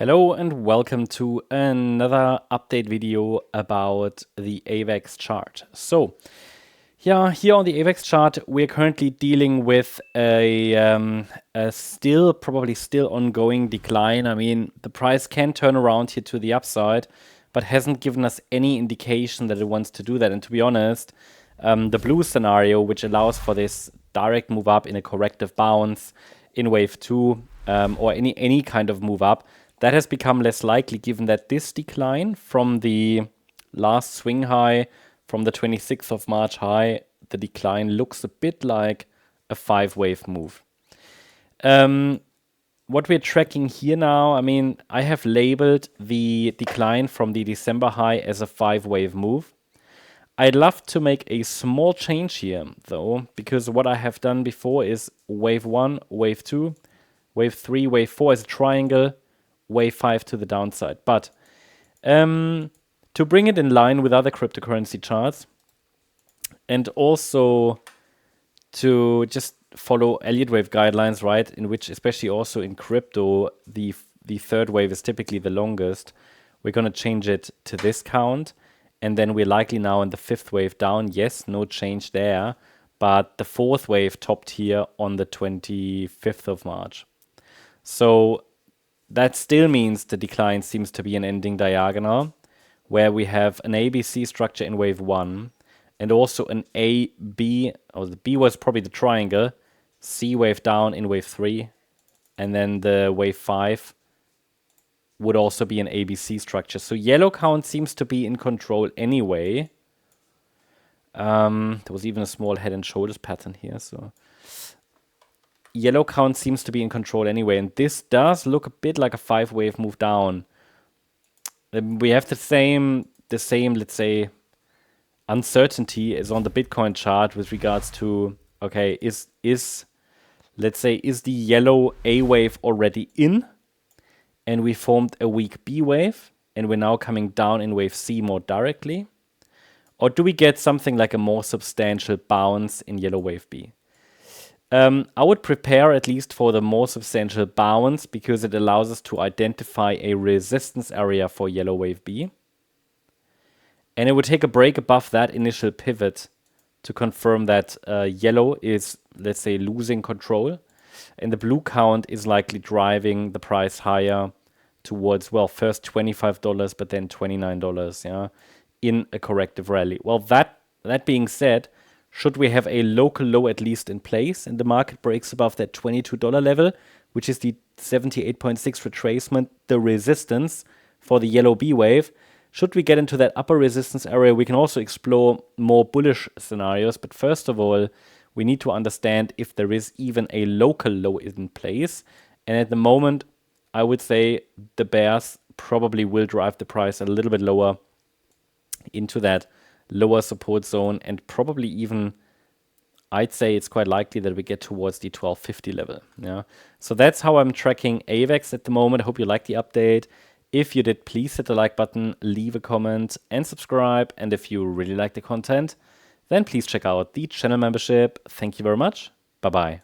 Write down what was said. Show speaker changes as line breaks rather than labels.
Hello and welcome to another update video about the AVAX chart. So, here on the AVAX chart, we're currently dealing with a probably still ongoing decline. I mean, the price can turn around here to the upside, but hasn't given us any indication that it wants to do that. And to be honest, the blue scenario, which allows for this direct move up in a corrective bounce in wave 2, or any kind of move up, that has become less likely given that this decline from the last swing high, from the 26th of March high, the decline looks a bit like a 5-wave move. What we're tracking here now, I mean, I have labeled the decline from the December high as a 5-wave move. I'd love to make a small change here, though, because what I have done before is wave 1, wave 2, wave 3, wave 4 as a triangle, wave 5 to the downside. But to bring it in line with other cryptocurrency charts, and also to just follow Elliott wave guidelines, right, in which, especially also in crypto, the third wave is typically the longest, we're going to change it to this count. And then we're likely now in the 5th wave down. Yes, no change there. But the 4th wave topped here on the 25th of March. So that still means the decline seems to be an ending diagonal, where we have an ABC structure in wave 1, and also an AB, or the B was probably the triangle, C wave down in wave 3, and then the wave 5 would also be an ABC structure. So yellow count seems to be in control anyway. There was even a small head and shoulders pattern here, so yellow count seems to be in control anyway, and this does look a bit like a 5-wave move down. We have the same, let's say, uncertainty as on the Bitcoin chart with regards to, okay, is the yellow A wave already in? And we formed a weak B wave, and we're now coming down in wave C more directly? Or do we get something like a more substantial bounce in yellow wave B? I would prepare at least for the more substantial bounce because it allows us to identify a resistance area for yellow wave B. And it would take a break above that initial pivot to confirm that yellow is, let's say, losing control. And the blue count is likely driving the price higher towards, well, first $25, but then $29, yeah, in a corrective rally. Well, that being said, should we have a local low at least in place and the market breaks above that $22 level, which is the 78.6 retracement, the resistance for the yellow B wave, should we get into that upper resistance area, we can also explore more bullish scenarios. But first of all, we need to understand if there is even a local low in place. And at the moment, I would say the bears probably will drive the price a little bit lower into that lower support zone. And probably even, I'd say it's quite likely that we get towards the 1250 level. Yeah. So that's how I'm tracking AVAX at the moment. I hope you liked the update. If you did, please hit the like button, leave a comment and subscribe. And if you really like the content, then please check out the channel membership. Thank you very much. Bye-bye.